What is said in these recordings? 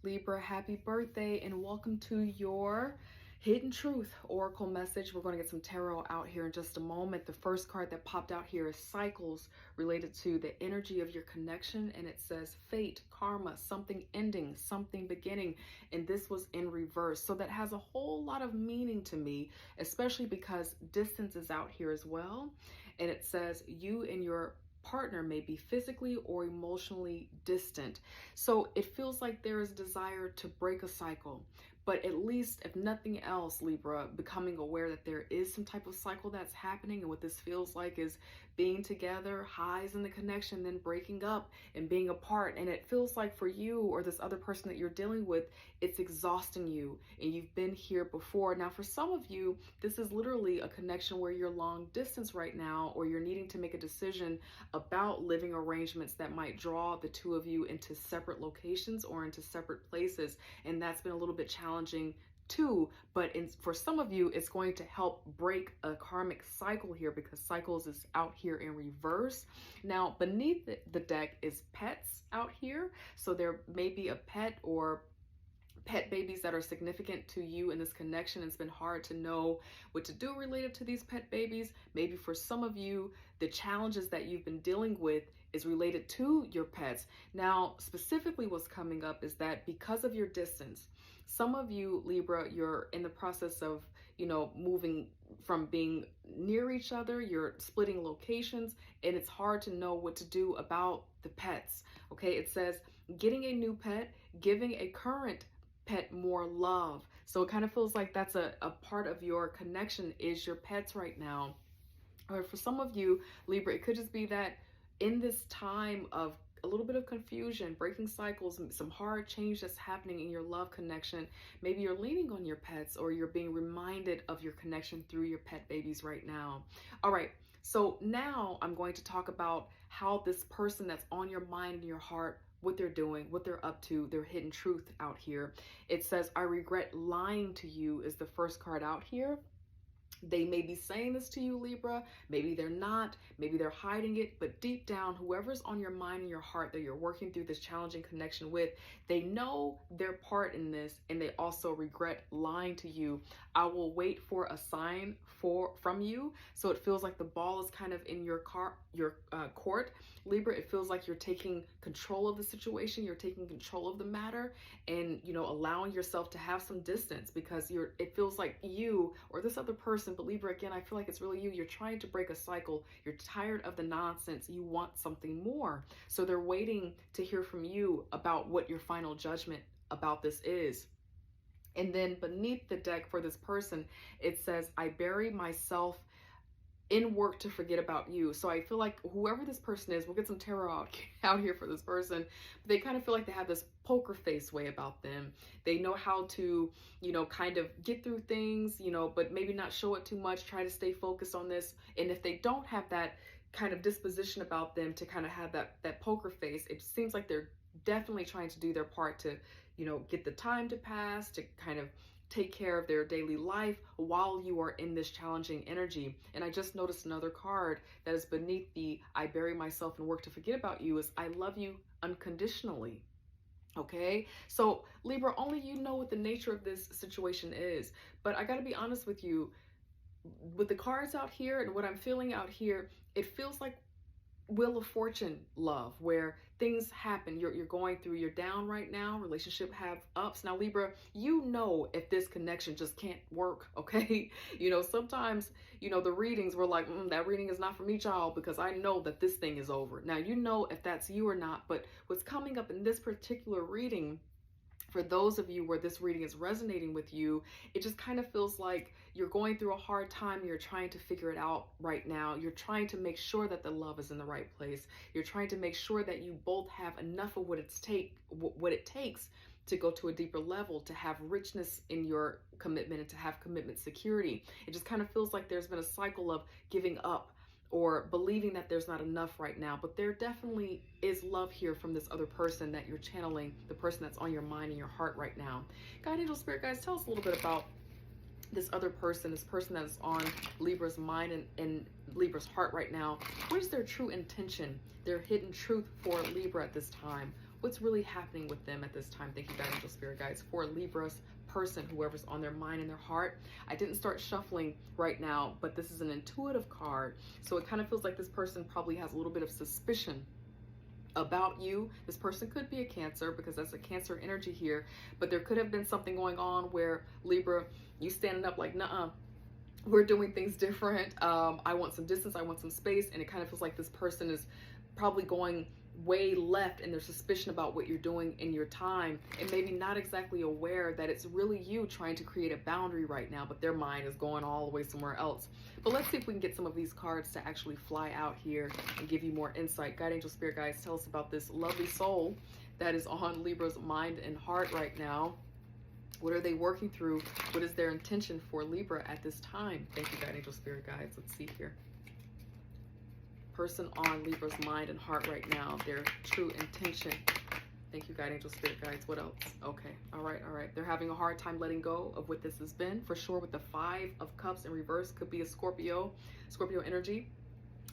Libra, happy birthday and welcome to your Hidden Truth Oracle message. We're going to get some tarot out here in just a moment. The first card that popped out here is cycles related to the energy of your connection, and it says fate, karma, something ending, something beginning, and this was in reverse. So that has a whole lot of meaning to me, especially because distance is out here as well. And it says you and your partner may be physically or emotionally distant. So it feels like there is desire to break a cycle, but at least if nothing else, Libra, becoming aware that there is some type of cycle that's happening, and what this feels like is being together, highs in the connection, then breaking up and being apart. And it feels like for you or this other person that you're dealing with, it's exhausting you and you've been here before. Now, for some of you, this is literally a connection where you're long distance right now, or you're needing to make a decision about living arrangements that might draw the two of you into separate locations or into separate places. And that's been a little bit challenging too, but for some of you, it's going to help break a karmic cycle here, because cycles is out here in reverse. Now, beneath the deck is pets out here. So there may be a pet or pet babies that are significant to you in this connection. It's been hard to know what to do related to these pet babies. Maybe for some of you, the challenges that you've been dealing with is related to your pets. Now, specifically what's coming up is that because of your distance, some of you, Libra, you're in the process of, moving from being near each other, you're splitting locations, and it's hard to know what to do about the pets. Okay, it says getting a new pet, giving a current pet more love. So it kind of feels like that's a part of your connection is your pets right now. Or for some of you, Libra, it could just be that in this time of a little bit of confusion, breaking cycles, some hard change that's happening in your love connection, maybe you're leaning on your pets, or you're being reminded of your connection through your pet babies right now. All right, so now I'm going to talk about how this person that's on your mind and your heart, what they're doing, what they're up to, their hidden truth out here. It says, I regret lying to you is the first card out here. They may be saying this to you, Libra. Maybe they're not. Maybe they're hiding it. But deep down, whoever's on your mind and your heart that you're working through this challenging connection with, they know their part in this, and they also regret lying to you. I will wait for a sign from you. So it feels like the ball is kind of in your court, Libra. It feels like you're taking control of the situation. You're taking control of the matter, and allowing yourself to have some distance, because it feels like you or this other person. But Libra, again, I feel like it's really you. You're trying to break a cycle. You're tired of the nonsense. You want something more. So they're waiting to hear from you about what your final judgment about this is. And then beneath the deck for this person, it says, I bury myself in work to forget about you. So I feel like whoever this person is, we'll get some tarot out here for this person, but they kind of feel like they have this poker face way about them. They know how to, kind of get through things, but maybe not show it too much, try to stay focused on this. And if they don't have that kind of disposition about them to kind of have that poker face, it seems like they're definitely trying to do their part to, get the time to pass, to kind of take care of their daily life while you are in this challenging energy. And I just noticed another card that is beneath the I bury myself and work to forget about you is I love you unconditionally. Okay, so Libra, only you know what the nature of this situation is. But I got to be honest with you, with the cards out here and what I'm feeling out here, it feels like Wheel of Fortune love, where things happen. You're going through, you're down right now, relationship have ups. Now, Libra, if this connection just can't work, okay? Sometimes, the readings were like, that reading is not for me, child, because I know that this thing is over. Now, if that's you or not, but what's coming up in this particular reading, for those of you where this reading is resonating with you, it just kind of feels like you're going through a hard time. You're trying to figure it out right now. You're trying to make sure that the love is in the right place. You're trying to make sure that you both have enough of what it takes to go to a deeper level, to have richness in your commitment, and to have commitment security. It just kind of feels like there's been a cycle of giving up or believing that there's not enough right now. But there definitely is love here from this other person that you're channeling, the person that's on your mind and your heart right now. God, angel, spirit guys, tell us a little bit about this other person, this person that is on Libra's mind and Libra's heart right now. What is their true intention, their hidden truth for Libra at this time? what's really happening with them at this time. Thank you, God, angel, spirit guides, for Libra's person, whoever's on their mind and their heart. I didn't start shuffling right now, but this is an intuitive card. So it kind of feels like this person probably has a little bit of suspicion about you. This person could be a Cancer, because that's a Cancer energy here, but there could have been something going on where, Libra, you standing up like, nuh-uh, we're doing things different. I want some distance, I want some space. And it kind of feels like this person is probably going way left in their suspicion about what you're doing in your time, and maybe not exactly aware that it's really you trying to create a boundary right now, but their mind is going all the way somewhere else. But let's see if we can get some of these cards to actually fly out here and give you more insight. God, angel, spirit guides, tell us about this lovely soul that is on Libra's mind and heart right now. What are they working through? What is their intention for Libra at this time? Thank you, God, angel, spirit guides. Let's see here. Person on Libra's mind and heart right now, their true intention. Thank you, God, angel, spirit guides. What else? Okay, all right. They're having a hard time letting go of what this has been, for sure. With the 5 of Cups in reverse, could be a Scorpio energy.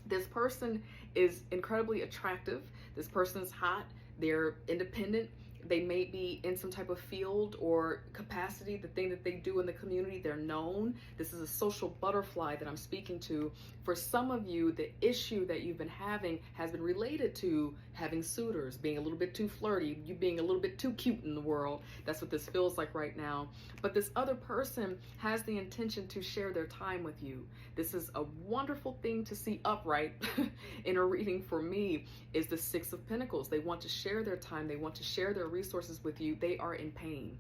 This person is incredibly attractive. This person's hot. They're independent. They may be in some type of field or capacity, the thing that they do in the community, they're known. This is a social butterfly that I'm speaking to. For some of you, the issue that you've been having has been related to having suitors, being a little bit too flirty, you being a little bit too cute in the world. That's what this feels like right now. But this other person has the intention to share their time with you. This is a wonderful thing to see upright in a reading for me, is the 6 of Pentacles. They want to share their time. They want to share their resources with you. They are in pain.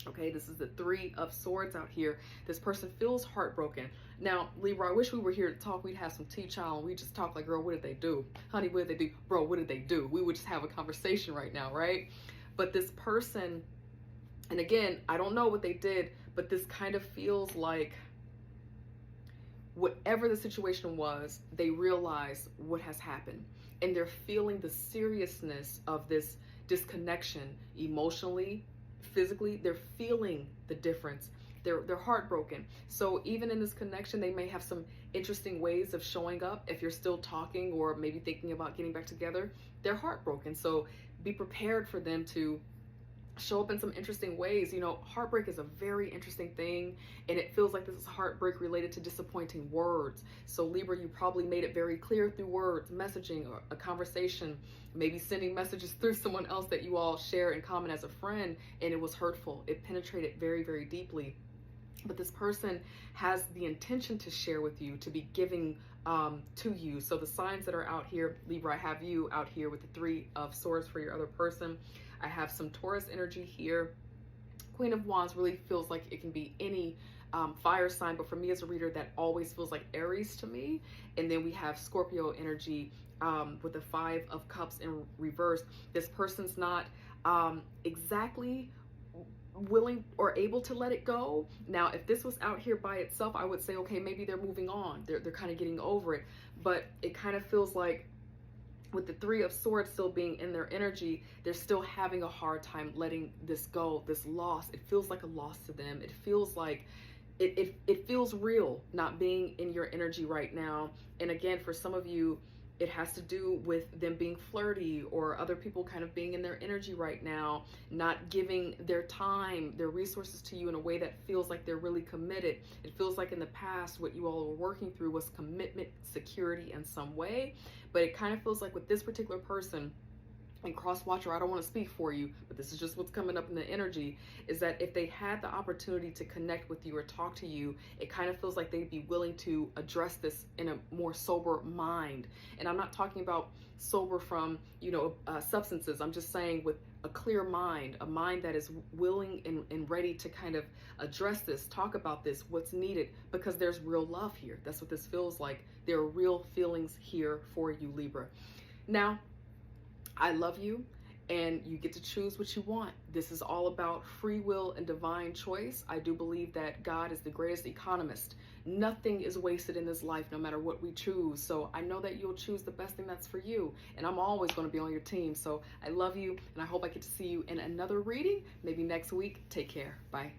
Okay, this is the 3 of Swords out here. This person feels heartbroken. Now, Libra, I wish we were here to talk. We'd have some tea, child, and we just talk like, girl, what did they do? Honey, what did they do? Bro, what did they do? We would just have a conversation right now, right? But this person, and again, I don't know what they did, but this kind of feels like whatever the situation was, they realize what has happened. And they're feeling the seriousness of this disconnection emotionally, physically. They're feeling the difference. They're heartbroken. So even in this connection, they may have some interesting ways of showing up. If you're still talking or maybe thinking about getting back together, they're heartbroken. So be prepared for them to show up in some interesting ways. You know, heartbreak is a very interesting thing, and it feels like this is heartbreak related to disappointing words. So Libra, you probably made it very clear through words, messaging, or a conversation, maybe sending messages through someone else that you all share in common as a friend, and it was hurtful. It penetrated very, very deeply. But this person has the intention to share with you, to be giving to you. So the signs that are out here, Libra, I have you out here with the 3 of Swords for your other person. I have some Taurus energy here. Queen of Wands really feels like it can be any fire sign, but for me as a reader, that always feels like Aries to me. And then we have Scorpio energy with the 5 of Cups in reverse. This person's not exactly willing or able to let it go. Now, if this was out here by itself, I would say, okay, maybe they're moving on. They're kind of getting over it. But it kind of feels like with the 3 of Swords still being in their energy, they're still having a hard time letting this go, this loss. It feels like a loss to them. It feels like it feels real not being in your energy right now. And again, for some of you, it has to do with them being flirty or other people kind of being in their energy right now, not giving their time, their resources to you in a way that feels like they're really committed. It feels like in the past, what you all were working through was commitment, security in some way. But it kind of feels like with this particular person, and cross watcher, I don't want to speak for you, but this is just what's coming up in the energy, is that if they had the opportunity to connect with you or talk to you, it kind of feels like they'd be willing to address this in a more sober mind. And I'm not talking about sober from, substances. I'm just saying with a clear mind, a mind that is willing and ready to kind of address this, talk about this, what's needed, because there's real love here. That's what this feels like. There are real feelings here for you, Libra. Now, I love you, and you get to choose what you want. This is all about free will and divine choice. I do believe that God is the greatest economist. Nothing is wasted in this life, no matter what we choose. So I know that you'll choose the best thing that's for you, and I'm always going to be on your team. So I love you, and I hope I get to see you in another reading, maybe next week. Take care. Bye.